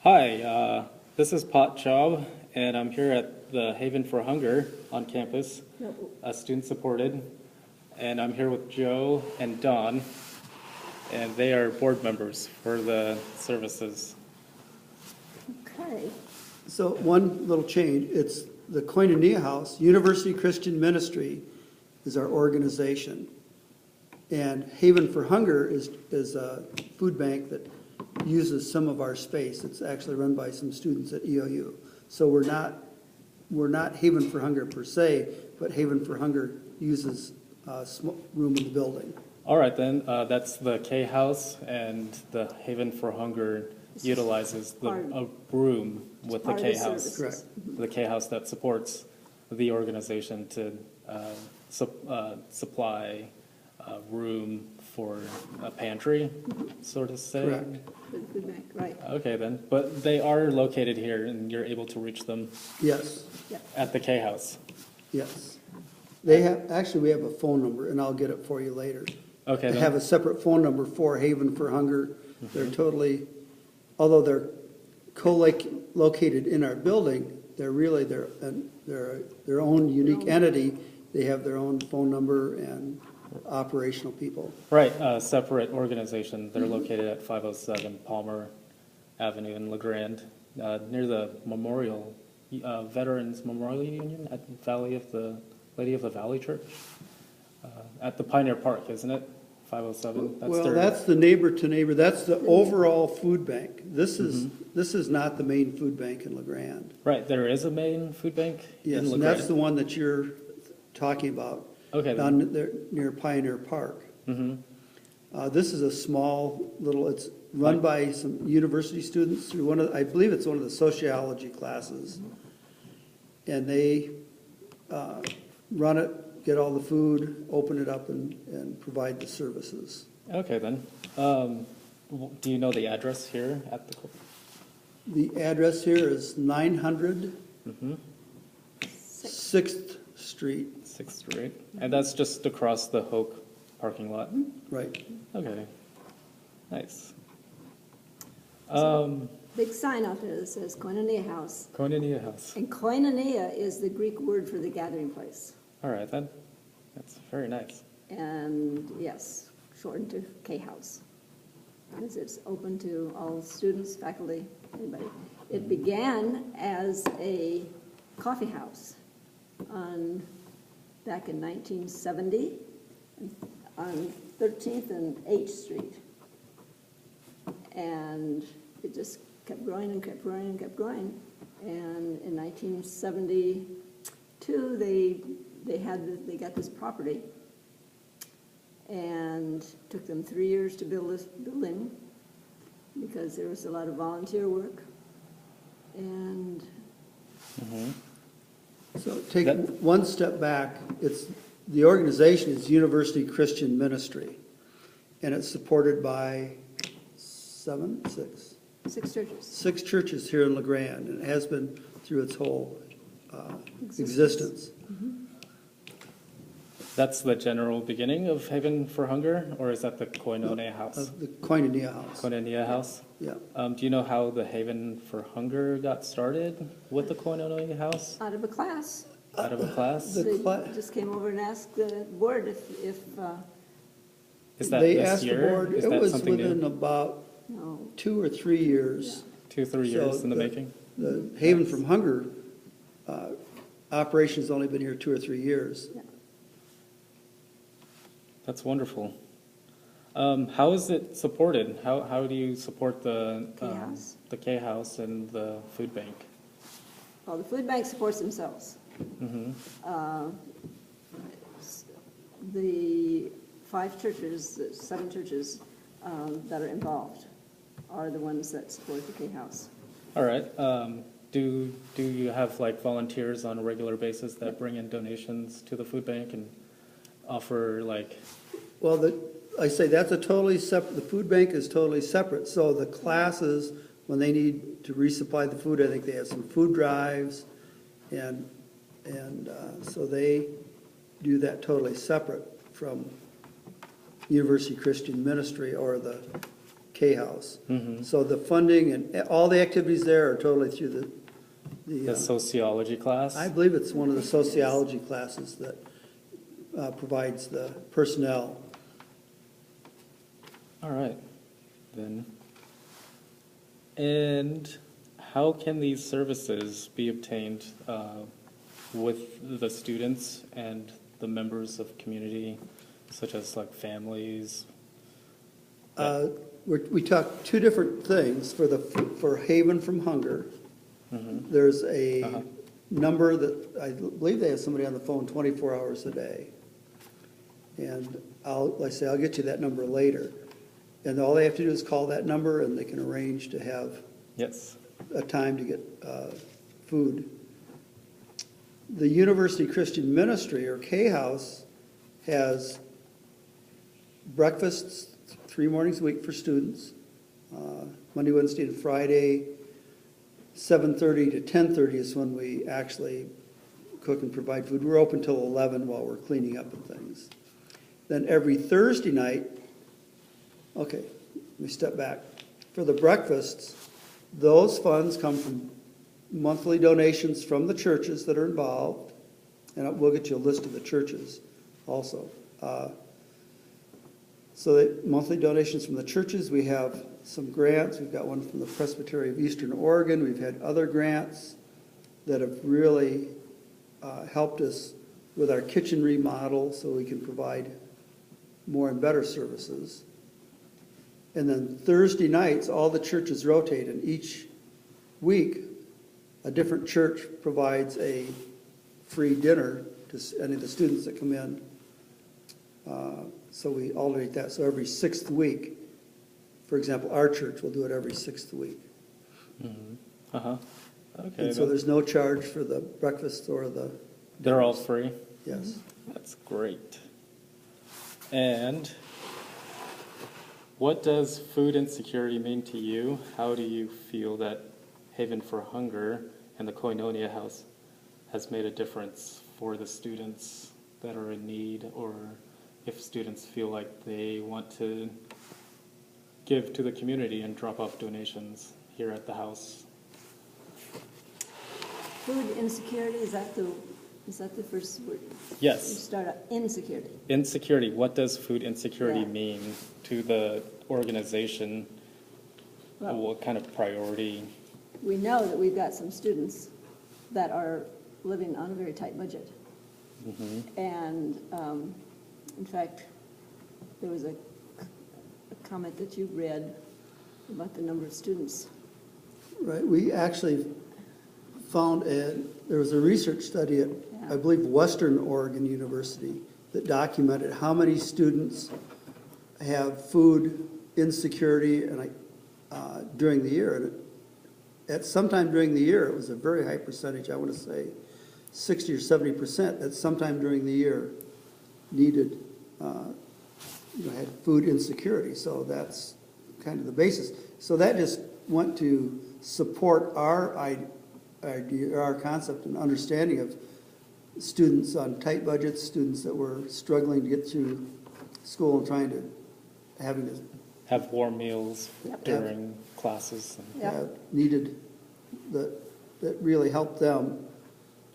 Hi, this is Pat Chaub, and I'm here at the Haven for Hunger on campus, student-supported, and I'm here with Joe and Don, and they are board members for the services. Okay, So one little change, it's the Koinonia House, University Christian Ministry is our organization. And Haven for Hunger is a food bank that uses some of our space. It's actually run by some students at EOU. So we're not Haven for Hunger per se, but Haven for Hunger uses room in the building. All right, then, that's the K House, and the Haven for Hunger utilizes a room with the K House. Correct. The K House that supports the organization to supply room for a pantry, so to say. Correct. for the food bank, right, Okay, then, but they are located here, and you're able to reach them Yes, at the K House. yes. They have, actually, we have a phone number, and I'll get it for you later. Okay, They have then, a separate phone number for Haven for Hunger. They're totally, although they're co-located in our building, they're really their own unique entity. They have their own phone number and operational people. right, separate organization. They're located at 507 Palmer Avenue in LeGrand, near the Memorial, Veterans Memorial Union at Lady of the Valley Church, at the Pioneer Park, isn't it? 507. Well, that's the neighbor to neighbor. That's the overall food bank. This is not the main food bank in LeGrand. Right. There is a main food bank Yes, in and LeGrand. that's the one that you're talking about. Okay, then. Down there near Pioneer Park. This is a small little, it's run by some university students through I believe it's one of the sociology classes. And they run it, get all the food, open it up and provide the services. Okay, then. Do you know the address here at the? The address here is 900 six, 6th Street, 6th Street, and that's just across the Hoke parking lot. right. Okay, nice. big sign out there that says Koinonia House. Koinonia House. And Koinonia is the Greek word for the gathering place. All right, then. That's very nice. And yes, shortened to K House. Because it's open to all students, faculty, anybody. It began as a coffee house back in 1970 on 13th and 8th Street. And it just kept growing and kept growing and kept growing. And in 1972, they got this property, and took them 3 years to build this building because there was a lot of volunteer work. And So take one step back, the organization is University Christian Ministry, and it's supported by six 6 churches. churches here in LeGrand, and it has been through its whole existence. That's the general beginning of Haven for Hunger, or is that the Koinonia House? The Koinonia House, Koinonia House? yeah. Do you know how the Haven for Hunger got started with the Koinonia House? Out of a class. Out of a class? The They cla- just came over and asked the board if Is that They this asked the year? board, Is it that was something within new? about no, 2 or 3 years. 2-3 So years in the making? The Haven from Hunger operation's only been here 2 or 3 years. That's wonderful. How is it supported? How do you support the K-House? the K House and the food bank? well, the food bank supports themselves. The 5 churches, 7 churches that are involved are the ones that support the K House. All right. Do you have like volunteers on a regular basis that bring in donations to the food bank and offer like? Well, I say that's a totally separate, the food bank is totally separate. So the classes, when they need to resupply the food, I think they have some food drives. And so they do that totally separate from University Christian Ministry or the K K House. Mhm. So the funding and all the activities there are totally through the, The sociology class? I believe it's one of the sociology classes that provides the personnel. All right, then. And how can these services be obtained with the students and the members of community, such as like families? We talked two different things. For Haven from Hunger, Mhm. there's a Uh-huh. number that, I believe they have somebody on the phone 24 hours a day. And like I say, I'll get you that number later. And all they have to do is call that number and they can arrange to have Yes. a time to get food. The University Christian Ministry, or K House, has breakfasts 3 mornings a week for students, Monday, Wednesday, and Friday. 7:30 to 10:30 is when we actually cook and provide food. We're open till 11 while we're cleaning up and things. Then every Thursday night, okay, let me step back. For the breakfasts, those funds come from monthly donations from the churches that are involved, and we'll get you a list of the churches also. So that monthly donations from the churches, we have some grants. We've got one from the Presbytery of Eastern Oregon. We've had other grants that have really helped us with our kitchen remodel so we can provide more and better services. And then Thursday nights, all the churches rotate, and each week, a different church provides a free dinner to any of the students that come in. So we alternate that. So every 6th week, for example, our church will do it every 6th week. Mhm. Uh-huh. Okay. And so then. there's no charge for the breakfast or the, They're all free? yes. That's great. And what does food insecurity mean to you? How do you feel that Haven for Hunger and the Koinonia House has made a difference for the students that are in need, or if students feel like they want to give to the community and drop off donations here at the house? Food insecurity, is that the first word? You Yes. start out, insecurity. Insecurity, what does food insecurity Yeah. mean to the organization? Well- What kind of priority? We know that we've got some students that are living on a very tight budget. And in fact, there was a comment that you read about the number of students. Right, we actually found, there was a research study at, I believe, Western Oregon University that documented how many students have food insecurity during the year. And at sometime during the year, it was a very high percentage, I want to say 60 or 70% at sometime during the year needed, had food insecurity. So that's kind of the basis. So that just went to support our idea, our concept and understanding of students on tight budgets, students that were struggling to get through school and having to Have warm meals Yep. during classes? Yep. have needed, that really helped them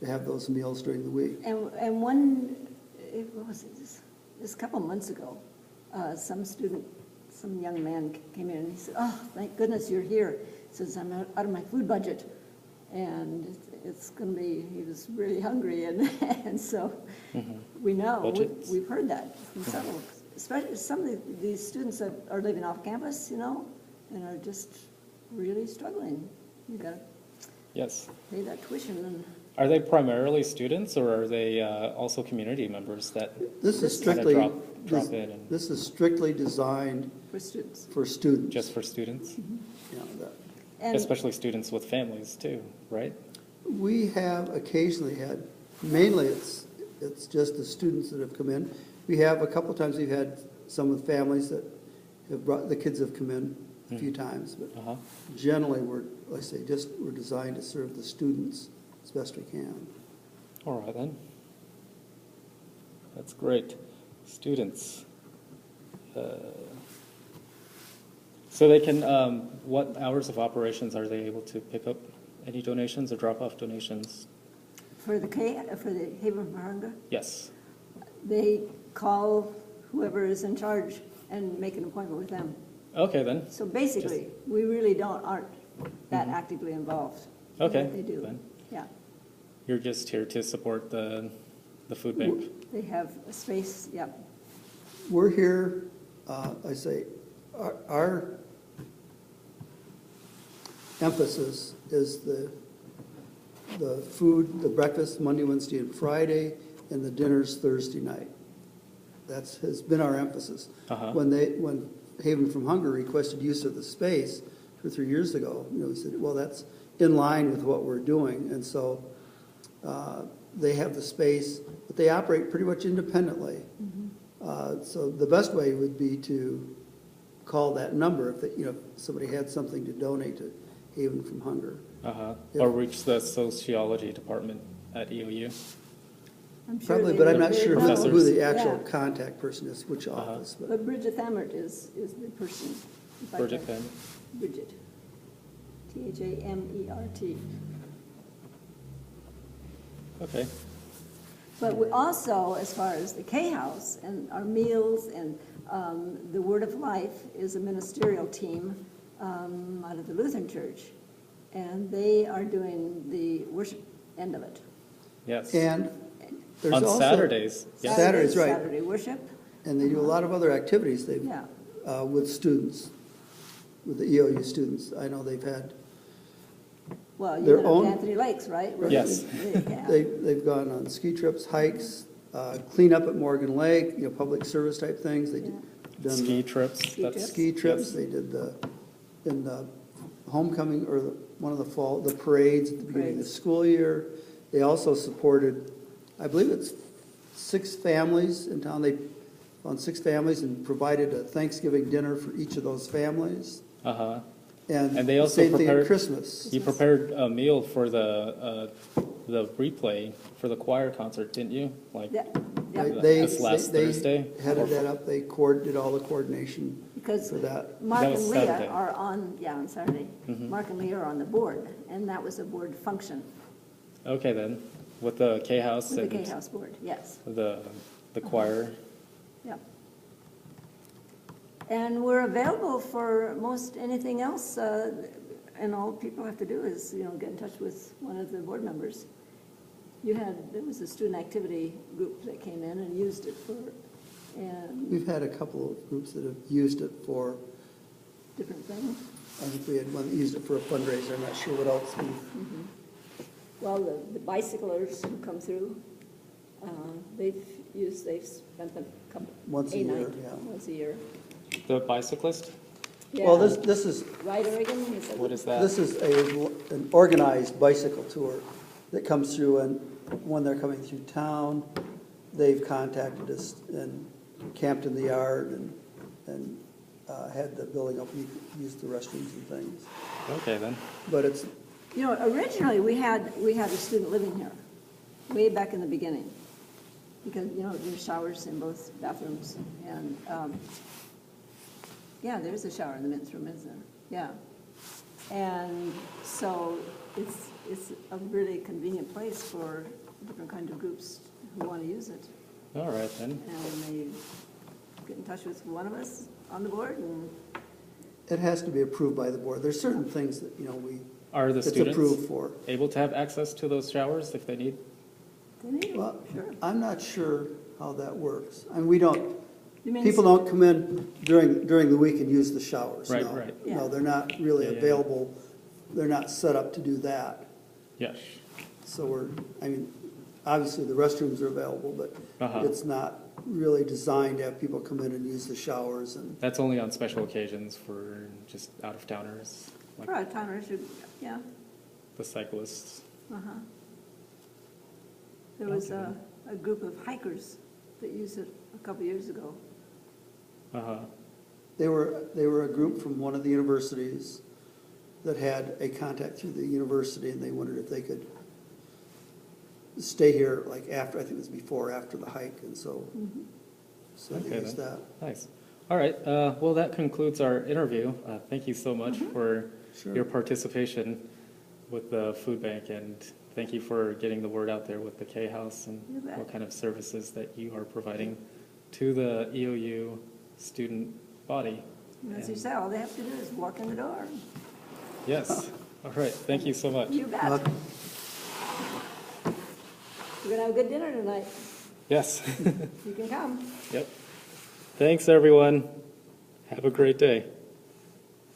to have those meals during the week. And what was it, just a couple months ago, some young man came in and he said, "Oh, thank goodness you're here." He says, "I'm out of my food budget." And it's going to be, he was really hungry, and so we know, Budgets. we've heard that from several, especially some of these students that are living off campus, and are just really struggling. You got to Yes. pay that tuition, and Are they primarily students, or are they also community members that This is kind of strictly, drop in and this is strictly designed for students. for students. just for students? That- And Especially students with families too, right? We have occasionally had, mainly it's just the students that have come in. We have, a couple of times we've had some with families that have brought, the kids have come in a few times, but Uh-huh. generally like I say, we're designed to serve the students as best we can. All right then. That's great. Students. So they can, what hours of operations are they able to pick up any donations or drop off donations? For the Haven for Hunger, Yes. they call whoever is in charge and make an appointment with them. Okay, then. So basically, we really aren't that actively involved in Okay, what they do. then. Yeah, You're just here to support the food bank. they have a space, yep. We're here, I say, our emphasis is the food, the breakfast Monday, Wednesday, and Friday, and the dinners Thursday night. Has been our emphasis. Uh-huh. When Haven from Hunger requested use of the space 2 or 3 years ago, we said, well, that's in line with what we're doing, and so they have the space, but they operate pretty much independently. So the best way would be to call that number if somebody had something to donate to Haven from Hunger. Uh-huh. Yeah. Or reach the sociology department at EOU. I'm sure Probably, they but I'm would- not they sure know. who the actual Yeah. contact person is, which office. But Bridget Thamert is the person. if I Bridget can- Penn. Bridget. Thamert. Okay. But we also, as far as the K-House and our meals and the Word of Life is a ministerial team out of the Lutheran Church. And they are doing the worship end of it. Yes. And there's On also. Saturdays. Yes. Saturdays, right. Saturday worship, And they do a lot of other activities yeah. with students, with the EOU students. I know they've had, Well, Their you know own- Anthony Lakes, right? Yes. Yeah. they've gone on ski trips, hikes, clean up at Morgan Lake, public service type things. They done Ski trips. Ski That's- trips. ski trips. yes. They did in the homecoming or one of the parades at the beginning of the Parades. school year. They also supported, I believe it's 6 families in town. They found 6 families and provided a Thanksgiving dinner for each of those families. Uh-huh. And And they also same thing at prepared- Christmas. You prepared a meal for the replay for the choir concert, didn't you? Like, Yeah, yeah. This last they Thursday? headed that up. They did all the coordination Because for that. Mark That and was Leah Saturday. are on Saturday. Mark and Leah are on the board, and that was a board function okay then, with the K-House with the and K-House board, yes, the choir. yeah. And we're available for most anything else, and all people have to do is, get in touch with one of the board members. There was a student activity group that came in and used it and We've had a couple of groups that have used it for, different things. I think we had one that used it for a fundraiser. I'm not sure what else. Well, the bicyclers who come through, they've spent a couple. Once a year, night, yeah. Once a year. The bicyclist? Well, Yeah. this is Ride Oregon, is it? What is that? This is an organized bicycle tour that comes through, and when they're coming through town, they've contacted us and camped in the yard and had the building open, used the restrooms and things. Okay then. But it's, Originally, we had a student living here, way back in the beginning. Because, there's showers in both bathrooms, and, yeah, there's a shower in the men's room, isn't there? Yeah. And so it's a really convenient place for different kind of groups who want to use it. All right then. And they get in touch with one of us on the board, and it has to be approved by the board. There's certain things that, Are the it's students approved for. able to have access to those showers if they need? they need it, Well, sure. I'm not sure how that works. I mean, we don't, You mean people don't come in during the week and use the showers. Right, no. right. Yeah. No, they're not really Yeah, yeah, yeah. available. They're not set up to do that. Yes. So obviously the restrooms are available, but Uh-huh. it's not really designed to have people come in and use the showers and, That's only on special occasions for just out-of-towners, like For a towners, yeah, the cyclists. uh-huh. There was Okay. a group of hikers that used it a couple years ago. Uh-huh. they were a group from one of the universities that had a contact through the university, and they wondered if they could stay here like after, I think it was before or after the hike, and so Mm-hmm. they Okay used then. that. Nice. All right, well, that concludes our interview. Thank you so much for Sure. your participation with the food bank, and thank you for getting the word out there with the K-House and You bet. what kind of services that you are providing to the EOU student body. And as you say, all they have to do is walk in the door. Yes, all right, thank you so much. You bet. Welcome. We're gonna have a good dinner tonight. Yes, You can come. yep. Thanks, everyone. Have a great day.